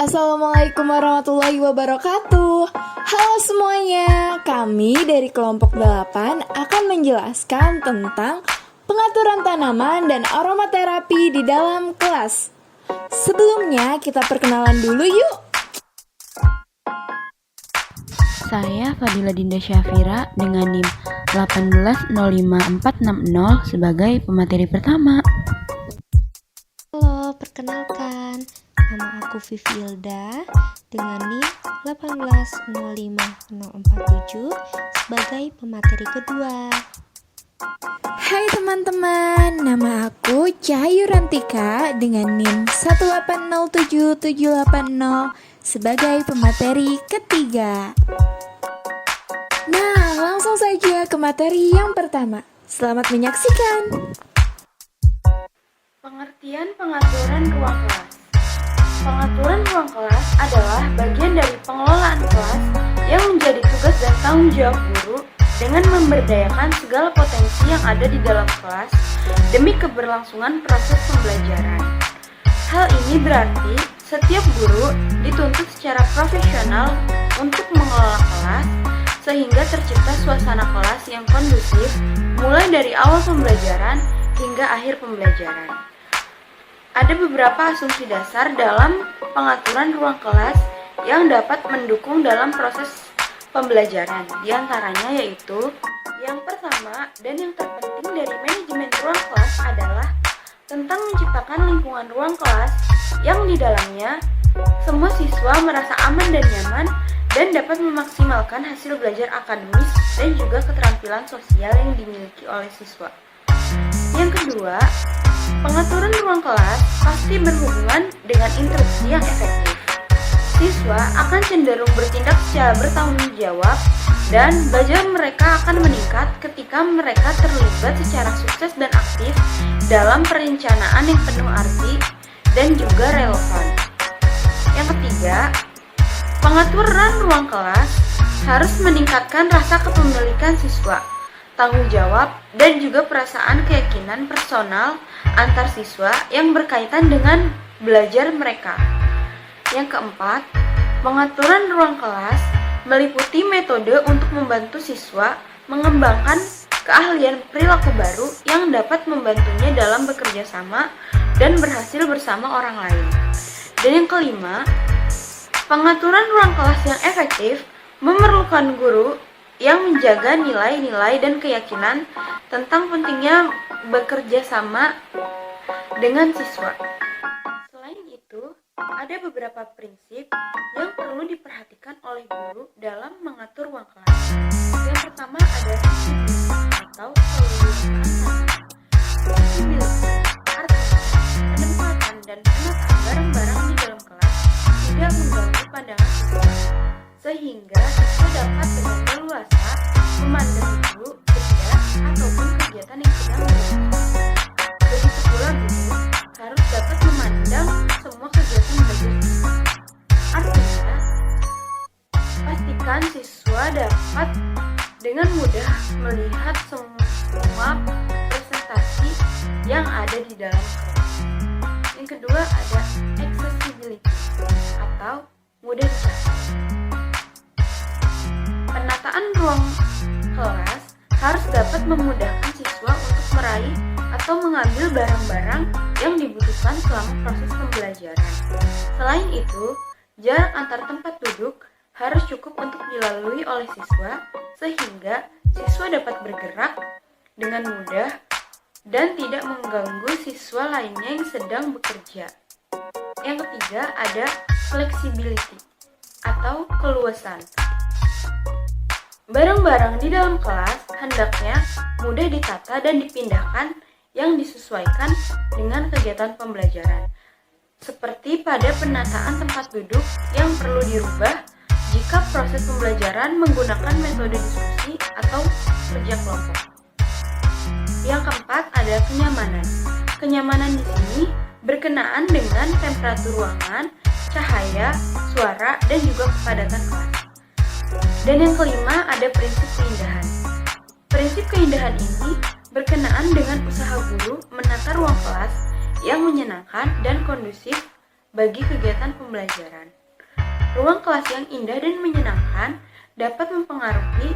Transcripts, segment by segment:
Assalamualaikum warahmatullahi wabarakatuh. Halo semuanya, kami dari kelompok 8 akan menjelaskan tentang pengaturan tanaman dan aromaterapi di dalam kelas. Sebelumnya kita perkenalan dulu yuk. Saya Fadila Dinda Syafira dengan NIM 1805460 sebagai pemateri pertama. Halo, perkenalkan, nama aku Vivi Ilda dengan NIM 1805047 sebagai pemateri kedua. Hai teman-teman, nama aku Cahayu Rantika dengan NIM 1807780 sebagai pemateri ketiga. Nah, langsung saja ke materi yang pertama. Selamat menyaksikan. Pengertian pengaturan ruang kelas. Pengaturan ruang kelas adalah bagian dari pengelolaan kelas yang menjadi tugas dan tanggung jawab guru dengan memberdayakan segala potensi yang ada di dalam kelas demi keberlangsungan proses pembelajaran. Hal ini berarti setiap guru dituntut secara profesional untuk mengelola kelas sehingga tercipta suasana kelas yang kondusif mulai dari awal pembelajaran hingga akhir pembelajaran. Ada beberapa asumsi dasar dalam pengaturan ruang kelas yang dapat mendukung dalam proses pembelajaran. Di antaranya yaitu yang pertama dan yang terpenting dari manajemen ruang kelas adalah tentang menciptakan lingkungan ruang kelas yang di dalamnya semua siswa merasa aman dan nyaman dan dapat memaksimalkan hasil belajar akademis dan juga keterampilan sosial yang dimiliki oleh siswa. Yang kedua, pengaturan ruang kelas pasti berhubungan dengan instruksi yang efektif. Siswa akan cenderung bertindak secara bertanggung jawab dan belajar mereka akan meningkat ketika mereka terlibat secara sukses dan aktif dalam perencanaan yang penuh arti dan juga relevan. Yang ketiga, pengaturan ruang kelas harus meningkatkan rasa kepemilikan siswa, tanggung jawab, dan juga perasaan keyakinan personal antar siswa yang berkaitan dengan belajar mereka. Yang keempat, pengaturan ruang kelas meliputi metode untuk membantu siswa mengembangkan keahlian perilaku baru yang dapat membantunya dalam bekerja sama dan berhasil bersama orang lain. Dan yang kelima, pengaturan ruang kelas yang efektif memerlukan guru yang menjaga nilai-nilai dan keyakinan tentang pentingnya bekerja sama dengan siswa. Selain itu, ada beberapa prinsip yang perlu diperhatikan oleh guru dalam mengatur ruang kelas. Yang pertama ada fleksibilitas atau keleluasaan tangan. Fleksibilitas artinya penempatan dan penataan barang-barang di dalam kelas tidak mengganggu pandangan siswa, sehingga siswa dapat dengan leluasa memandang guru, benda, ataupun kegiatan yang sedang berlangsung. Begitu pula guru harus dapat memandang semua kegiatan belajar siswa. Artinya, pastikan siswa dapat dengan mudah melihat semua presentasi yang ada di dalam kelas. Yang kedua ada accessibility atau mudah dicapai. Penataan ruang kelas harus dapat memudahkan siswa untuk meraih atau mengambil barang-barang yang dibutuhkan selama proses pembelajaran. Selain itu, jarak antar tempat duduk harus cukup untuk dilalui oleh siswa sehingga siswa dapat bergerak dengan mudah dan tidak mengganggu siswa lainnya yang sedang bekerja. Yang ketiga ada flexibility atau keluasan. Barang-barang di dalam kelas hendaknya mudah ditata dan dipindahkan yang disesuaikan dengan kegiatan pembelajaran. Seperti pada penataan tempat duduk yang perlu dirubah jika proses pembelajaran menggunakan metode diskusi atau kerja kelompok. Yang keempat ada kenyamanan. Kenyamanan di sini berkenaan dengan temperatur ruangan, cahaya, suara, dan juga kepadatan kelas. Dan yang kelima ada prinsip keindahan. Prinsip keindahan ini berkenaan dengan usaha guru menata ruang kelas yang menyenangkan dan kondusif bagi kegiatan pembelajaran. Ruang kelas yang indah dan menyenangkan dapat mempengaruhi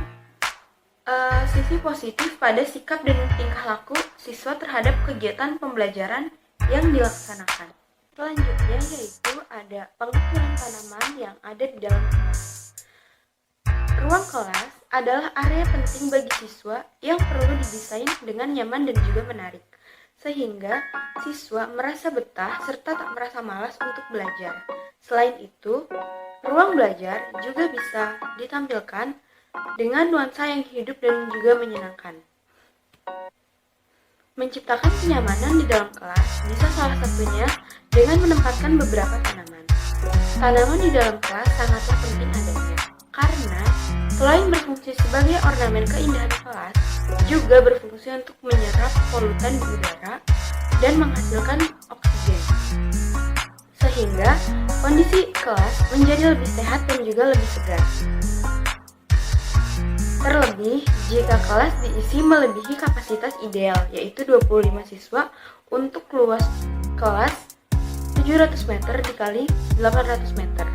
sisi positif pada sikap dan tingkah laku siswa terhadap kegiatan pembelajaran yang dilaksanakan. Selanjutnya yaitu ada pengaturan tanaman yang ada di dalam kelas. Ruang kelas adalah area penting bagi siswa yang perlu didesain dengan nyaman dan juga menarik, sehingga siswa merasa betah serta tak merasa malas untuk belajar. Selain itu, ruang belajar juga bisa ditampilkan dengan nuansa yang hidup dan juga menyenangkan. Menciptakan kenyamanan di dalam kelas bisa salah satunya dengan menempatkan beberapa tanaman. Tanaman di dalam kelas sangatlah penting adanya, karena selain berfungsi sebagai ornamen keindahan kelas, juga berfungsi untuk menyerap polutan di udara dan menghasilkan oksigen, sehingga kondisi kelas menjadi lebih sehat dan juga lebih segar. Terlebih, jika kelas diisi melebihi kapasitas ideal, yaitu 25 siswa untuk luas kelas 700 meter dikali 800 meter.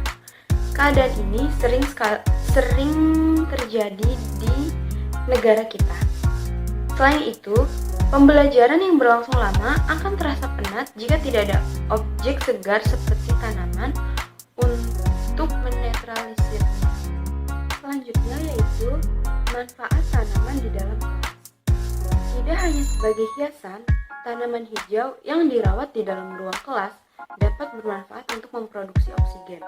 Keadaan ini sering terjadi di negara kita. Selain itu, pembelajaran yang berlangsung lama akan terasa penat jika tidak ada objek segar seperti tanaman untuk menetralisirnya. Selanjutnya yaitu manfaat tanaman di dalam kelas. Tidak hanya sebagai hiasan, tanaman hijau yang dirawat di dalam ruang kelas dapat bermanfaat untuk memproduksi oksigen.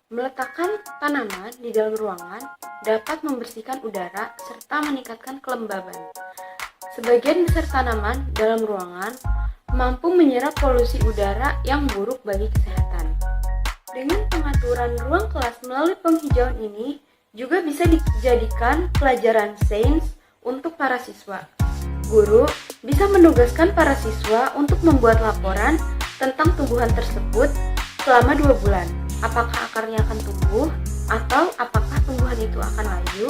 Meletakkan tanaman di dalam ruangan dapat membersihkan udara serta meningkatkan kelembaban. Sebagian besar tanaman dalam ruangan mampu menyerap polusi udara yang buruk bagi kesehatan. Dengan pengaturan ruang kelas melalui penghijauan ini, juga bisa dijadikan pelajaran sains untuk para siswa. Guru bisa menugaskan para siswa untuk membuat laporan tentang tumbuhan tersebut selama 2 bulan. Apakah akarnya akan tumbuh atau apakah tumbuhan itu akan layu?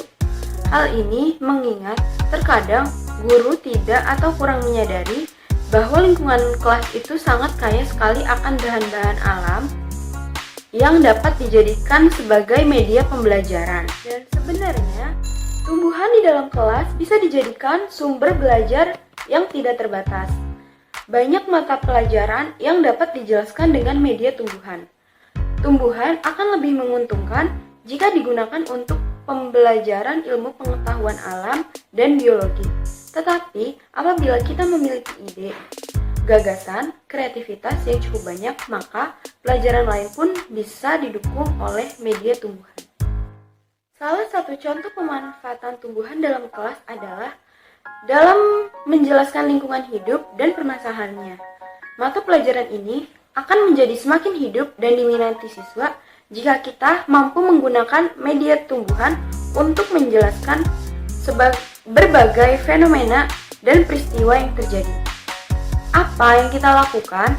Hal ini mengingat terkadang guru tidak atau kurang menyadari bahwa lingkungan kelas itu sangat kaya sekali akan bahan-bahan alam yang dapat dijadikan sebagai media pembelajaran. Dan sebenarnya, tumbuhan di dalam kelas bisa dijadikan sumber belajar yang tidak terbatas. Banyak mata pelajaran yang dapat dijelaskan dengan media tumbuhan. Tumbuhan akan lebih menguntungkan jika digunakan untuk pembelajaran ilmu pengetahuan alam dan biologi. Tetapi, apabila kita memiliki ide, gagasan, kreativitas yang cukup banyak, maka pelajaran lain pun bisa didukung oleh media tumbuhan. Salah satu contoh pemanfaatan tumbuhan dalam kelas adalah dalam menjelaskan lingkungan hidup dan permasalahannya. Mata pelajaran ini akan menjadi semakin hidup dan diminati siswa jika kita mampu menggunakan media tumbuhan untuk menjelaskan berbagai fenomena dan peristiwa yang terjadi. Apa yang kita lakukan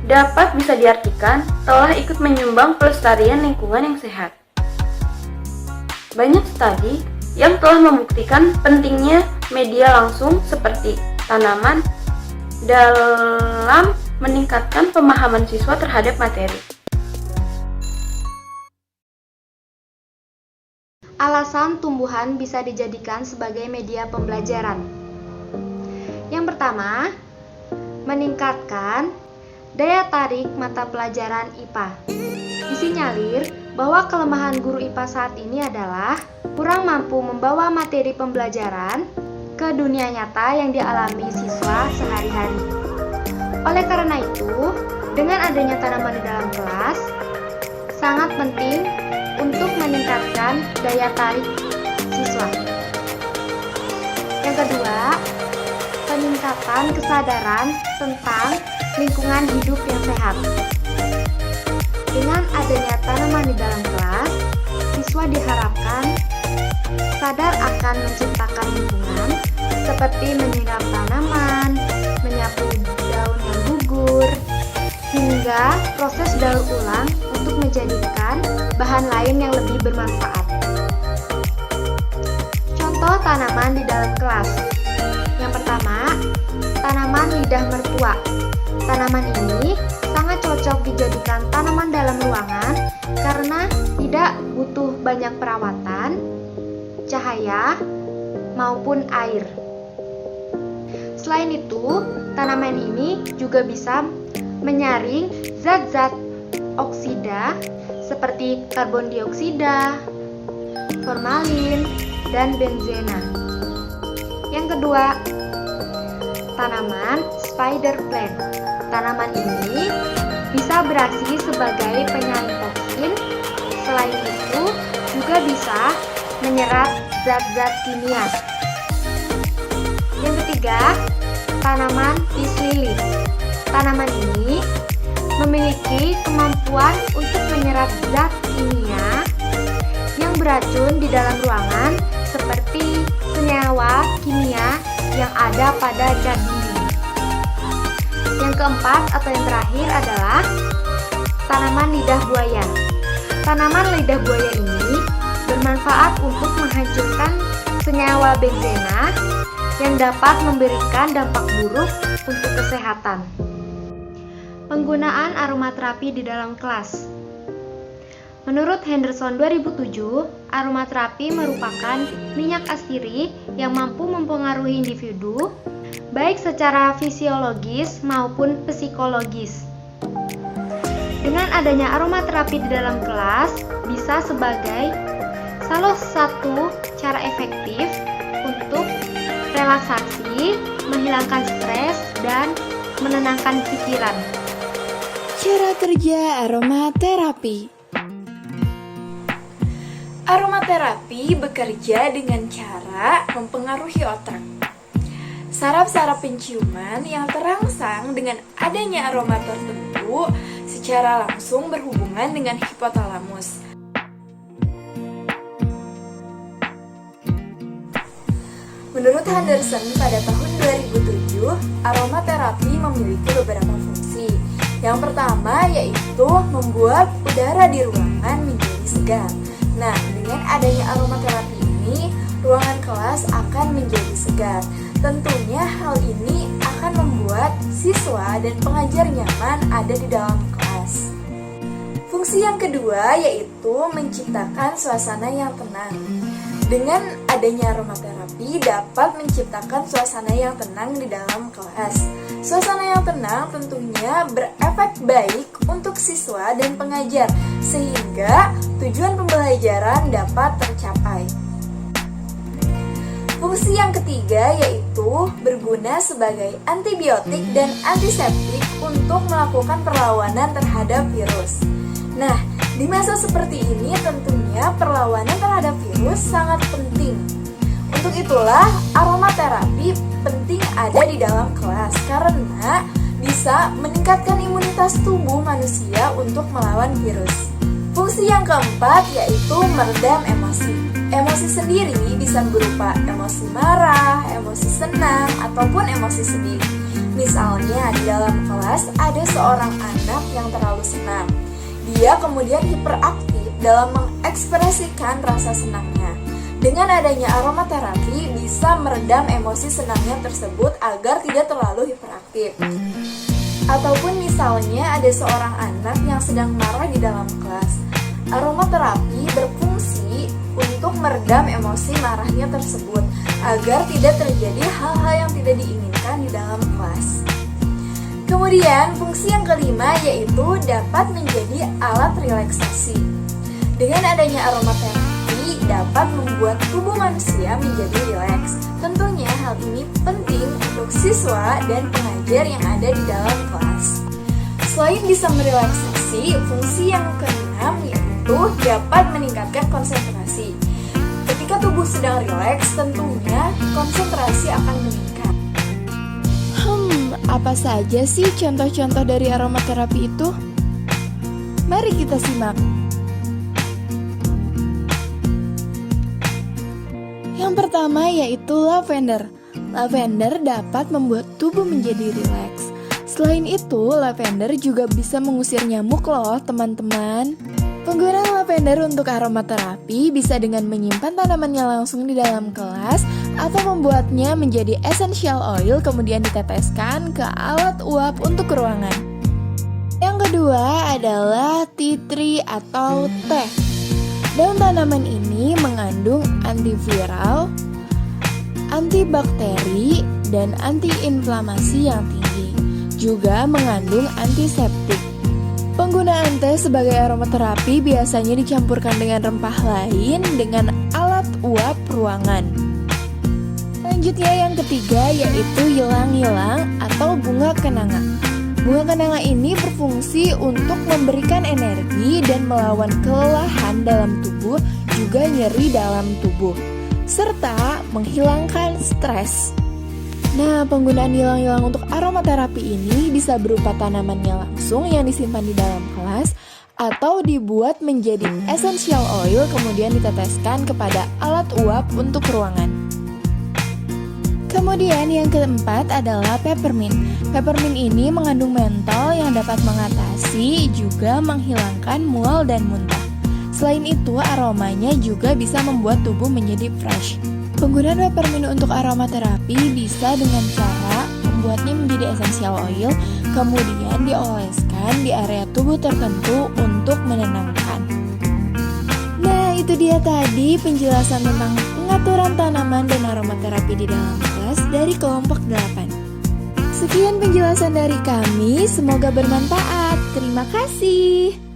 dapat bisa diartikan telah ikut menyumbang pelestarian lingkungan yang sehat. Banyak studi yang telah membuktikan pentingnya media langsung seperti tanaman dalam meningkatkan pemahaman siswa terhadap materi. Alasan tumbuhan bisa dijadikan sebagai media pembelajaran. Yang pertama, meningkatkan daya tarik mata pelajaran IPA. Disinyalir bahwa kelemahan guru IPA saat ini adalah kurang mampu membawa materi pembelajaran ke dunia nyata yang dialami siswa sehari-hari. Oleh karena itu, dengan adanya tanaman di dalam kelas, sangat penting untuk meningkatkan daya tarik siswa. Yang kedua, peningkatan kesadaran tentang lingkungan hidup yang sehat. Dengan adanya tanaman di dalam kelas, siswa diharapkan sadar akan menciptakan lingkungan seperti menyiram tanaman, menyapu daun yang gugur, hingga proses daur ulang untuk menjadikan bahan lain yang lebih bermanfaat. Contoh tanaman di dalam kelas. Yang pertama, tanaman lidah mertua. Tanaman ini sangat cocok dijadikan tanaman dalam ruangan karena tidak butuh banyak perawatan, cahaya, maupun air. Selain itu, tanaman ini juga bisa menyaring zat-zat oksida seperti karbon dioksida, formalin, dan benzena. Yang kedua, tanaman spider plant. Tanaman ini bisa beraksi sebagai penyaring toksin. Selain itu, juga bisa menyerap zat-zat kimia. Yang ketiga, tanaman peace lily. Tanaman ini memiliki kemampuan untuk menyerap zat kimia yang beracun di dalam ruangan seperti senyawa kimia yang ada pada cat dinding. Yang keempat atau yang terakhir adalah tanaman lidah buaya. Tanaman lidah buaya ini bermanfaat untuk menghancurkan senyawa benzena yang dapat memberikan dampak buruk untuk kesehatan. Penggunaan aromaterapi di dalam kelas. Menurut Henderson 2007, aromaterapi merupakan minyak astiri yang mampu mempengaruhi individu baik secara fisiologis maupun psikologis. Dengan adanya aromaterapi di dalam kelas bisa sebagai salah satu cara efektif untuk relaksasi, menghilangkan stres, dan menenangkan pikiran. Cara kerja aromaterapi. Aromaterapi bekerja dengan cara mempengaruhi otak. Saraf-saraf penciuman yang terangsang dengan adanya aroma tertentu secara langsung berhubungan dengan hipotalamus. Menurut Henderson pada tahun 2007, aromaterapi memiliki beberapa fungsi. Yang pertama yaitu membuat udara di ruangan menjadi segar. Nah, dengan adanya aromaterapi ini, ruangan kelas akan menjadi segar. Tentunya hal ini akan membuat siswa dan pengajar nyaman ada di dalam kelas. Fungsi yang kedua yaitu menciptakan suasana yang tenang. Dengan adanya aromaterapi dapat menciptakan suasana yang tenang di dalam kelas. Suasana yang tenang tentunya berefek baik untuk siswa dan pengajar, sehingga tujuan pembelajaran dapat tercapai. Fungsi yang ketiga yaitu berguna sebagai antibiotik dan antiseptik untuk melakukan perlawanan terhadap virus. Nah, di masa seperti ini tentunya perlawanan terhadap virus sangat penting. Untuk itulah aromaterapi penting ada di dalam kelas karena bisa meningkatkan imunitas tubuh manusia untuk melawan virus. Fungsi yang keempat yaitu meredam emosi. Emosi sendiri bisa berupa emosi marah, emosi senang, ataupun emosi sedih. Misalnya di dalam kelas ada seorang anak yang terlalu senang. Dia kemudian hiperaktif dalam mengekspresikan rasa senangnya. Dengan adanya aromaterapi bisa meredam emosi senangnya tersebut agar tidak terlalu hiperaktif. Ataupun misalnya ada seorang anak yang sedang marah di dalam kelas. Aromaterapi berfungsi untuk meredam emosi marahnya tersebut agar tidak terjadi hal-hal yang tidak diinginkan di dalam kelas. Kemudian fungsi yang kelima yaitu dapat menjadi alat relaksasi. Dengan adanya aromaterapi dapat membuat tubuh manusia menjadi rileks. Tentunya hal ini penting untuk siswa dan pengajar yang ada di dalam kelas. Selain bisa merelaksasi, fungsi yang keenam yaitu dapat meningkatkan konsentrasi. Ketika tubuh sedang rileks, tentunya konsentrasi akan meningkat. Apa saja sih contoh-contoh dari aromaterapi itu? Mari kita simak. Yang pertama yaitu lavender. Lavender dapat membuat tubuh menjadi rileks. Selain itu, lavender juga bisa mengusir nyamuk loh, teman-teman. Penggunaan lavender untuk aromaterapi bisa dengan menyimpan tanamannya langsung di dalam kelas atau membuatnya menjadi essential oil kemudian diteteskan ke alat uap untuk ruangan. Yang kedua adalah tea tree atau teh. Daun tanaman ini mengandung antiviral, antibakteri, dan antiinflamasi yang tinggi. Juga mengandung antiseptik. Penggunaan teh sebagai aromaterapi biasanya dicampurkan dengan rempah lain dengan alat uap ruangan. Selanjutnya yang ketiga yaitu ylang-ylang atau bunga kenanga. Bunga kenanga ini berfungsi untuk memberikan energi dan melawan kelelahan dalam tubuh, juga nyeri dalam tubuh, serta menghilangkan stres. Nah, penggunaan ylang-ylang untuk aromaterapi ini bisa berupa tanamannya langsung yang disimpan di dalam kelas atau dibuat menjadi essential oil kemudian diteteskan kepada alat uap untuk ruangan. Kemudian yang keempat adalah peppermint. Peppermint ini mengandung mentol yang dapat mengatasi juga menghilangkan mual dan muntah. Selain itu, aromanya juga bisa membuat tubuh menjadi fresh. Penggunaan peppermint untuk aromaterapi bisa dengan cara membuatnya menjadi essential oil, kemudian dioleskan di area tubuh tertentu untuk menenangkan. Nah, itu dia tadi penjelasan tentang pengaturan tanaman dan aromaterapi di dalam kelas dari kelompok 8. Sekian penjelasan dari kami, semoga bermanfaat. Terima kasih.